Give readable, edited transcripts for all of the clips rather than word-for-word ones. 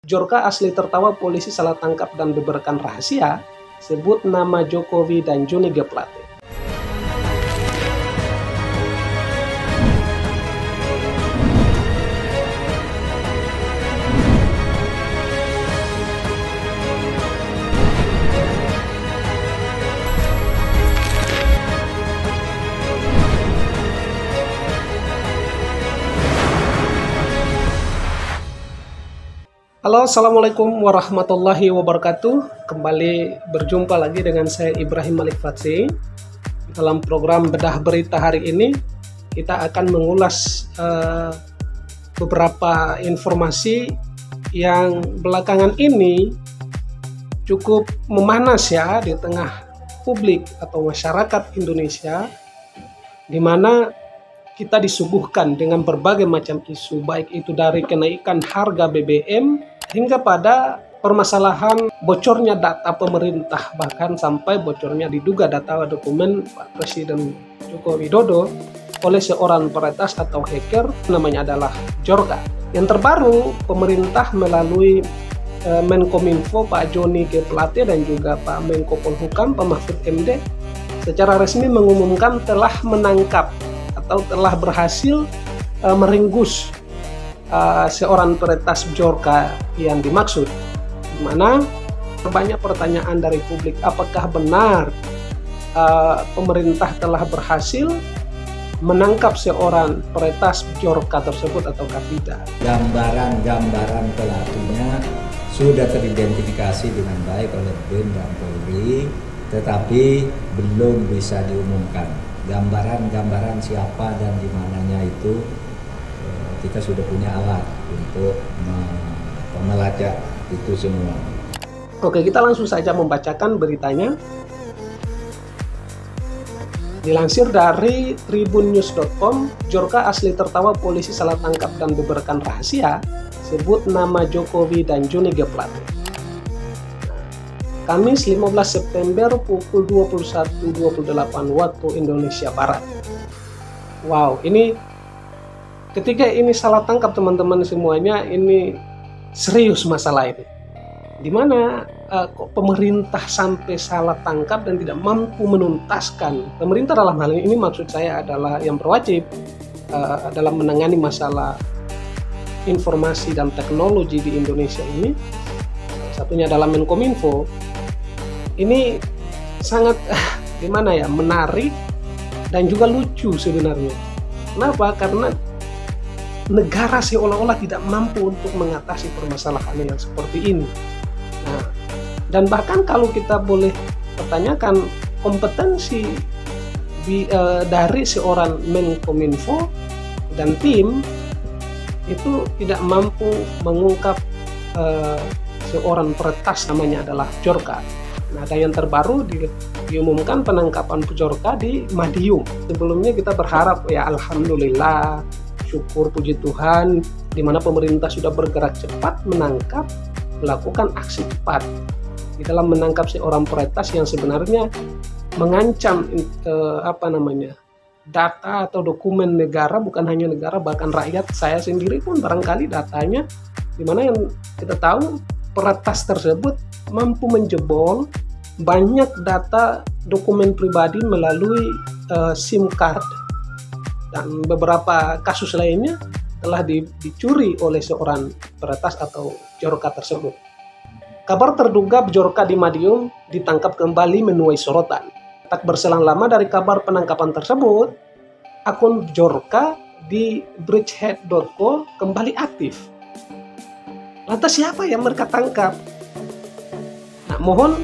Jorka asli tertawa polisi salah tangkap dan beberkan rahasia, sebut nama Jokowi dan Johnny G. Plate. Halo, assalamualaikum warahmatullahi wabarakatuh. Kembali berjumpa lagi dengan saya Ibrahim Malik Fatsi. Dalam program Bedah Berita hari ini, kita akan mengulas beberapa informasi yang belakangan ini cukup memanas ya di tengah publik atau masyarakat Indonesia, di mana kita disuguhkan dengan berbagai macam isu, baik itu dari kenaikan harga BBM hingga pada permasalahan bocornya data pemerintah, bahkan sampai bocornya diduga data dokumen Pak Presiden Joko Widodo oleh seorang peretas atau hacker, namanya adalah Jorka. Yang terbaru, pemerintah melalui Menkominfo Pak Johnny G. Plate dan juga Pak Menko Polhukam Pak Mahfud MD secara resmi mengumumkan telah menangkap atau telah berhasil meringkus seorang peretas Jorka yang dimaksud, di mana banyak pertanyaan dari publik, apakah benar pemerintah telah berhasil menangkap seorang peretas Jorka tersebut ataukah tidak. Gambaran pelakunya sudah teridentifikasi dengan baik oleh BIN dan Polri, tetapi belum bisa diumumkan. Gambaran siapa dan di mananya itu kita sudah punya alat untuk melacak itu semua. Oke, kita langsung saja membacakan beritanya. Dilansir dari tribunnews.com, Jorka asli tertawa polisi salah tangkap dan beberkan rahasia, sebut nama Jokowi dan Johnny G. Plate. Kamis 15 September pukul 21.28 waktu Indonesia Barat. Wow, ini ketika ini salah tangkap teman-teman semuanya, ini serius masalah ini. Dimana kok pemerintah sampai salah tangkap dan tidak mampu menuntaskan. Pemerintah dalam hal ini maksud saya adalah yang berwajib dalam menangani masalah informasi dan teknologi di Indonesia ini. Satunya adalah Menkominfo. Ini sangat menarik dan juga lucu sebenarnya. Kenapa? Karena negara seolah-olah tidak mampu untuk mengatasi permasalahan yang seperti ini. Nah, dan bahkan kalau kita boleh pertanyakan kompetensi dari seorang Menkominfo dan tim itu tidak mampu mengungkap seorang peretas namanya adalah Jorka. Nah, dan yang terbaru diumumkan penangkapan Jorka di Madiun. Sebelumnya kita berharap ya alhamdulillah, syukur puji Tuhan, di mana pemerintah sudah bergerak cepat menangkap, melakukan aksi cepat di dalam menangkap seorang peretas yang sebenarnya mengancam data atau dokumen negara, bukan hanya negara, bahkan rakyat. Saya sendiri pun barangkali datanya, di mana yang kita tahu peretas tersebut mampu menjebol banyak data dokumen pribadi melalui SIM card, dan beberapa kasus lainnya telah dicuri oleh seorang peretas atau Jorka tersebut. Kabar terduga Jorka di Madiun ditangkap kembali menuai sorotan. Tak berselang lama dari kabar penangkapan tersebut, akun Jorka di bridgehead.co kembali aktif. Lantas siapa yang mereka tangkap? Nah, mohon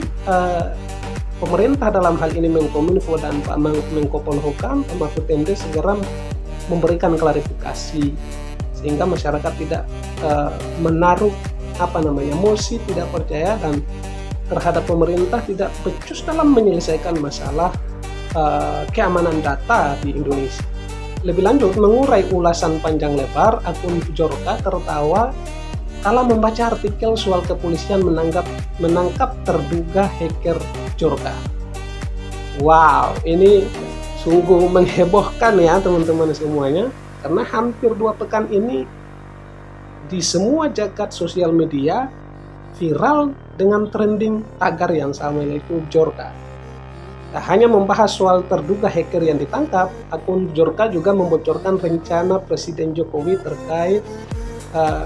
pemerintah dalam hal ini Menkominfo dan Pak Menko Polhukam, Pak Mahfud MD segera memberikan klarifikasi sehingga masyarakat tidak menaruh emosi, tidak percaya dan terhadap pemerintah, tidak becus dalam menyelesaikan masalah keamanan data di Indonesia. Lebih lanjut, mengurai ulasan panjang lebar, akun Jorka tertawa kala membaca artikel soal kepolisian menangkap terduga hacker Jorka. Wow, ini sungguh menghebohkan ya teman-teman semuanya, karena hampir 2 pekan ini di semua jagat sosial media viral dengan trending tagar yang sama, yaitu Bjorka. Tak hanya membahas soal terduga hacker yang ditangkap, akun Bjorka juga membocorkan rencana Presiden Jokowi terkait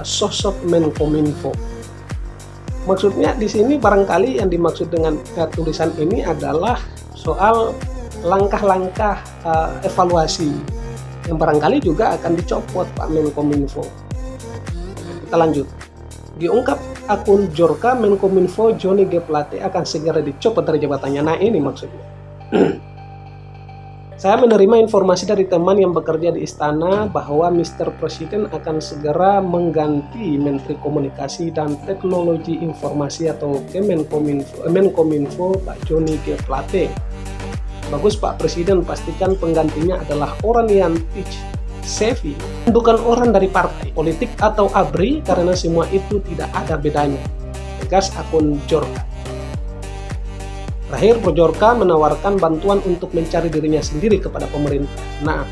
sosok Menkominfo. Maksudnya di sini barangkali yang dimaksud dengan tulisan ini adalah soal langkah-langkah evaluasi yang barangkali juga akan dicopot Pak Menkominfo. Kita lanjut. Diungkap akun Bjorka, Menkominfo Johnny G. Plate akan segera dicopot dari jabatannya. Nah, ini maksudnya. Saya menerima informasi dari teman yang bekerja di istana bahwa Mr. Presiden akan segera mengganti Menteri Komunikasi dan Teknologi Informasi atau Menkominfo Pak Johnny G. Plate. Bagus Pak Presiden, pastikan penggantinya adalah orang yang savvy, bukan orang dari partai politik atau ABRI, karena semua itu tidak ada bedanya, tegas akun Bjorka. Terakhir, Bjorka menawarkan bantuan untuk mencari dirinya sendiri kepada pemerintah. Nah,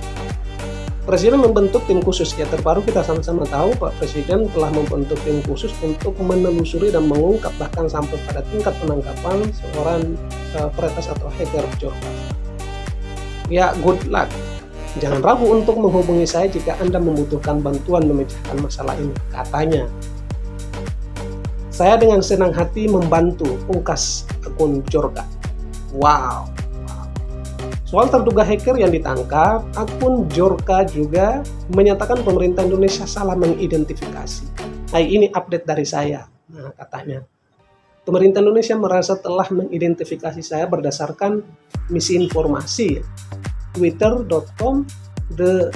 Presiden membentuk tim khusus. Ya, terbaru kita sama-sama tahu Pak Presiden telah membentuk tim khusus untuk menelusuri dan mengungkap bahkan sampai pada tingkat penangkapan seorang peretas atau hacker Bjorka. Ya, good luck. Jangan ragu untuk menghubungi saya jika Anda membutuhkan bantuan memecahkan masalah ini, katanya. Saya dengan senang hati membantu, pungkas akun Bjorka. Wow. Soal terduga hacker yang ditangkap, akun Bjorka juga menyatakan pemerintah Indonesia salah mengidentifikasi. Nah, ini update dari saya. Nah, katanya. Pemerintah Indonesia merasa telah mengidentifikasi saya berdasarkan misi informasi. Twitter.com The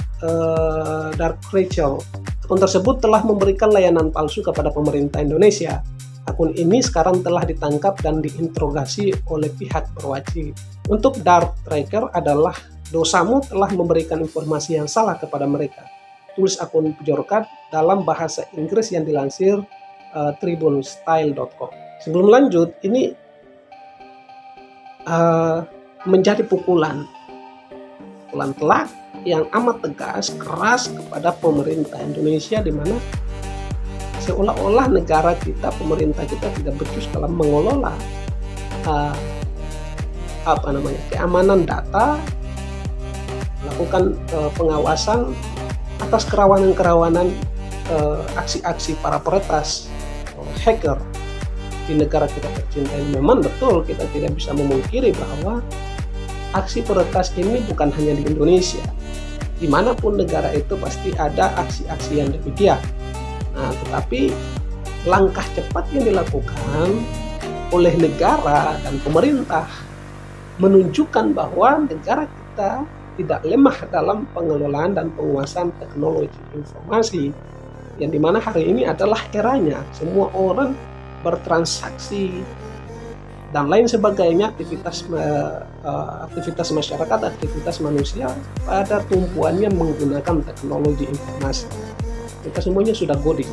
Dark Rachel. Akun tersebut telah memberikan layanan palsu kepada pemerintah Indonesia. Akun ini sekarang telah ditangkap dan diinterogasi oleh pihak berwajib. Untuk Dark Tracker adalah dosamu telah memberikan informasi yang salah kepada mereka, tulis akun Bjorka dalam bahasa Inggris yang dilansir tribunstyle.com. Sebelum lanjut, ini menjadi pukulan telak yang amat tegas, keras kepada pemerintah Indonesia, di mana seolah-olah negara kita, pemerintah kita tidak becus dalam mengelola keamanan data, melakukan pengawasan atas kerawanan-kerawanan aksi-aksi para peretas hacker di negara kita tercinta ini. Memang betul, kita tidak bisa memungkiri bahwa aksi peretas ini bukan hanya di Indonesia. Dimanapun negara itu pasti ada aksi-aksi yang demikian. Nah, tetapi langkah cepat yang dilakukan oleh negara dan pemerintah menunjukkan bahwa negara kita tidak lemah dalam pengelolaan dan penguasaan teknologi informasi, yang dimana hari ini adalah eranya semua orang bertransaksi dan lain sebagainya, aktivitas masyarakat, aktivitas manusia pada tumpuannya menggunakan teknologi informasi. Kita semuanya sudah goding.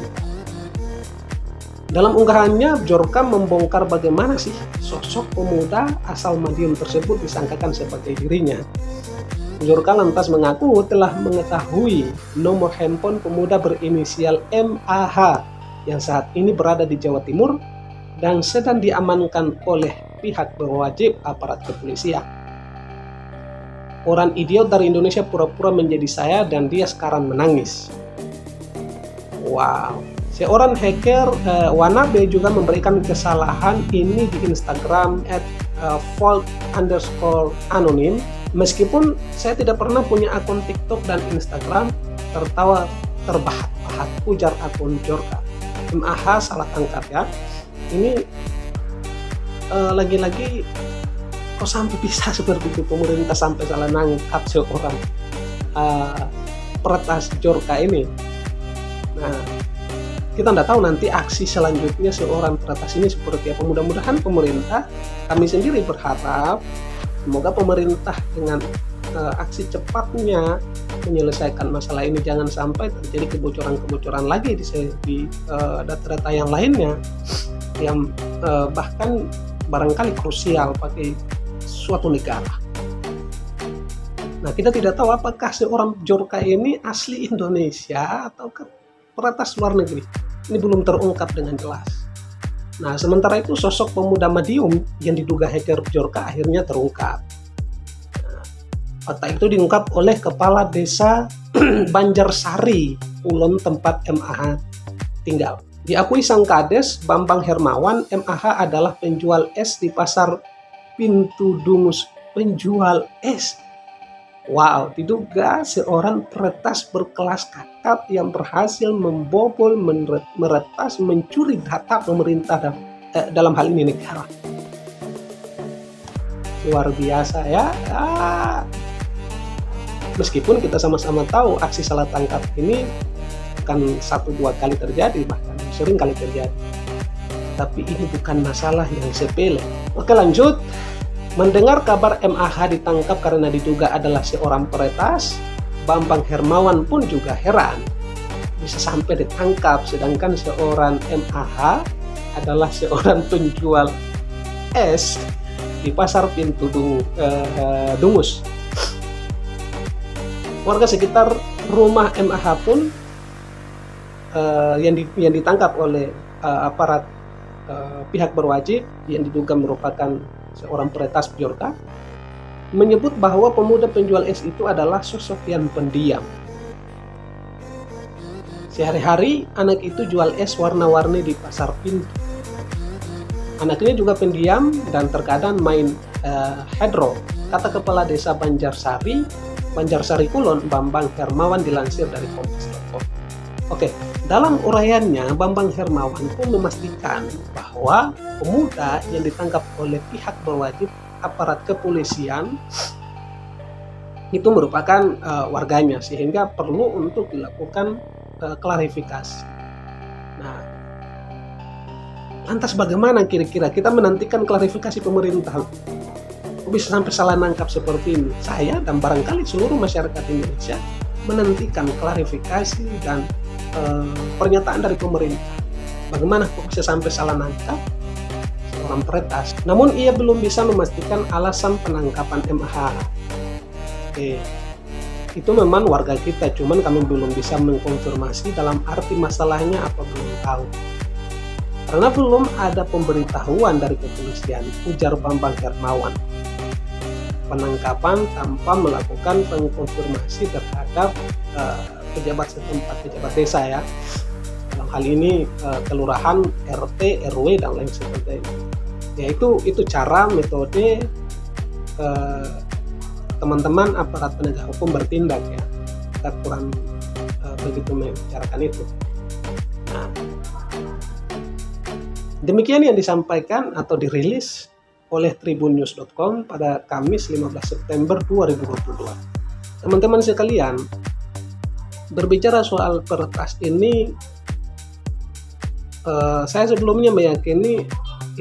Dalam unggahannya, Bjorka membongkar bagaimana sih sosok pemuda asal Madiun tersebut disangkakan sebagai dirinya. Bjorka lantas mengaku telah mengetahui nomor handphone pemuda berinisial MAH yang saat ini berada di Jawa Timur dan sedang diamankan oleh pihak berwajib aparat kepolisian. Orang idiot dari Indonesia pura-pura menjadi saya dan dia sekarang menangis. Wow. Seorang hacker wannabe juga memberikan kesalahan ini di Instagram @vault_anonym. Meskipun saya tidak pernah punya akun TikTok dan Instagram, tertawa terbahak-bahak ujar akun Bjorka. MAH salah tangkap ya. Ini lagi-lagi kok sampai bisa seperti itu, pemerintah sampai salah nangkap seorang peretas Bjorka ini. Nah, kita tidak tahu nanti aksi selanjutnya seorang peretas ini seperti apa. Mudah-mudahan pemerintah, kami sendiri berharap semoga pemerintah dengan aksi cepatnya menyelesaikan masalah ini, jangan sampai terjadi kebocoran-kebocoran lagi di data-data yang lainnya yang bahkan barangkali krusial bagi suatu negara. Nah, kita tidak tahu apakah seorang Bjorka ini asli Indonesia ataukah peretas luar negeri. Ini belum terungkap dengan jelas. Nah, sementara itu sosok pemuda Madiun yang diduga hacker Bjorka akhirnya terungkap. Nah, fakta itu diungkap oleh Kepala Desa Banjarsari, Kulon, tempat MAH tinggal. Diakui sang kades Bambang Hermawan, MAH adalah penjual es di pasar Pintu Dungus. Penjual es. Wow, diduga seorang peretas berkelas kakap yang berhasil membobol, meretas, mencuri data pemerintah dalam hal ini negara. Luar biasa ya. Meskipun kita sama-sama tahu aksi salah tangkap ini bukan 1-2 kali terjadi, bahkan sering kali terjadi. Tapi ini bukan masalah yang sepele. Oke, lanjut. Mendengar kabar MAH ditangkap karena diduga adalah seorang peretas, Bambang Hermawan pun juga heran. Bisa sampai ditangkap, sedangkan seorang MAH adalah seorang penjual es di pasar Pintu Dungus. Warga sekitar rumah MAH pun yang ditangkap oleh aparat pihak berwajib yang diduga merupakan seorang peretas Bjorka, menyebut bahwa pemuda penjual es itu adalah sosok yang pendiam. Sehari-hari anak itu jual es warna-warni di pasar Pintu. Anaknya juga pendiam dan terkadang main hedro, kata Kepala Desa Banjarsari Kulon, Bambang Hermawan, dilansir dari Kompas.com. Oke, dalam uraiannya Bambang Hermawan pun memastikan bahwa pemuda yang ditangkap oleh pihak berwajib aparat kepolisian itu merupakan warganya, sehingga perlu untuk dilakukan klarifikasi. Nah, lantas bagaimana kira-kira kita menantikan klarifikasi pemerintah? Kok bisa sampai salah nangkap seperti ini? Saya dan barangkali seluruh masyarakat Indonesia menantikan klarifikasi dan pernyataan dari pemerintah. Bagaimana kok bisa sampai salah nangkap seorang peretas? Namun ia belum bisa memastikan alasan penangkapan MAH. Itu memang warga kita, cuman kami belum bisa mengkonfirmasi dalam arti masalahnya apa, belum tahu. Karena belum ada pemberitahuan dari kepolisian, ujar Bambang Hermawan. Penangkapan tanpa melakukan pengkonfirmasi terhadap pejabat setempat, pejabat desa ya. Dalam hal ini kelurahan, RT, RW dan lain sebagainya. Ya itu cara metode teman-teman aparat penegak hukum bertindak ya. Kita kurang begitu membicarakan itu. Nah, demikian yang disampaikan atau dirilis oleh tribunnews.com pada Kamis 15 September 2022. Teman-teman sekalian, berbicara soal peretas ini, saya sebelumnya meyakini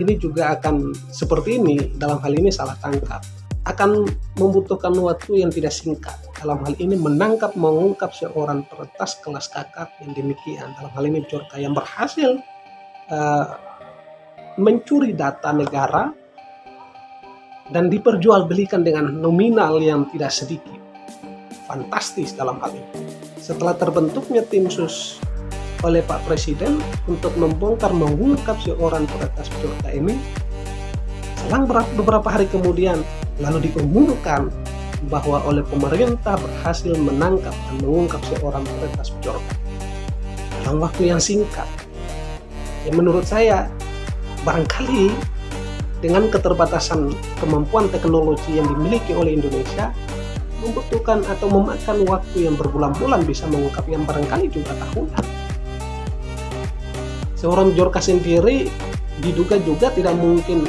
ini juga akan seperti ini. Dalam hal ini salah tangkap akan membutuhkan waktu yang tidak singkat. Dalam hal ini menangkap, mengungkap seorang peretas kelas kakap yang demikian. Dalam hal ini Bjorka yang berhasil mencuri data negara dan diperjualbelikan dengan nominal yang tidak sedikit. Fantastis dalam hal ini. Setelah terbentuknya tim sus oleh Pak Presiden untuk membongkar, mengungkap seorang peretas Bjorka ini, selang beberapa hari kemudian lalu diumumkan bahwa oleh pemerintah berhasil menangkap dan mengungkap seorang peretas Bjorka dalam waktu yang singkat. Yang menurut saya barangkali dengan keterbatasan kemampuan teknologi yang dimiliki oleh Indonesia membutuhkan atau memakan waktu yang berbulan-bulan bisa mengungkap, yang barangkali juga tahunan. Seorang Bjorka sendiri diduga juga tidak mungkin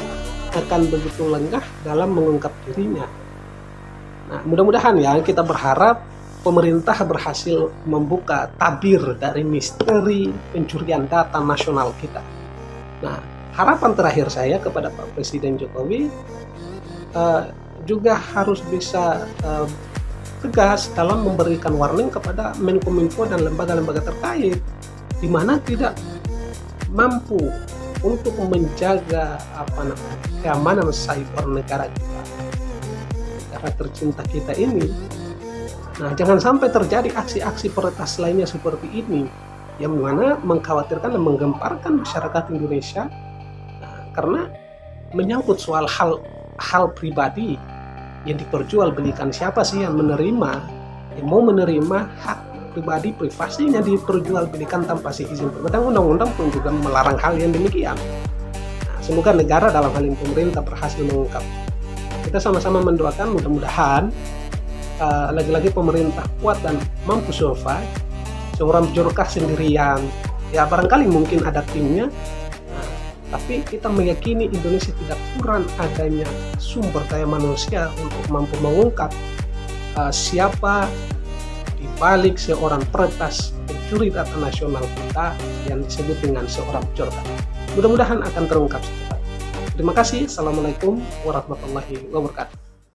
akan begitu lengah dalam mengungkap dirinya. Nah, mudah-mudahan ya, kita berharap pemerintah berhasil membuka tabir dari misteri pencurian data nasional kita. Nah, harapan terakhir saya kepada Pak Presiden Jokowi juga harus bisa tegas dalam memberikan warning kepada Menkominfo dan lembaga-lembaga terkait di mana tidak mampu untuk menjaga keamanan cyber negara kita, negara tercinta kita ini. Nah, jangan sampai terjadi aksi-aksi peretas lainnya seperti ini yang mana mengkhawatirkan dan menggemparkan masyarakat Indonesia karena menyangkut soal hal pribadi yang diperjualbelikan. Siapa sih yang mau menerima hak pribadi privasinya diperjualbelikan tanpa izin pemerintah? Undang-undang pun juga melarang hal yang demikian. Semoga negara dalam hal ini pemerintah berhasil mengungkap. Kita sama-sama mendoakan mudah-mudahan lagi-lagi pemerintah kuat dan mampu survive. Seorang Bjorka sendirian, ya barangkali mungkin ada timnya, tapi kita meyakini Indonesia tidak kurang adanya sumber daya manusia untuk mampu mengungkap siapa di balik seorang peretas pencuri data nasional kita yang disebut dengan seorang Bjorka. Mudah-mudahan akan terungkap secepatnya. Terima kasih. Assalamualaikum warahmatullahi wabarakatuh.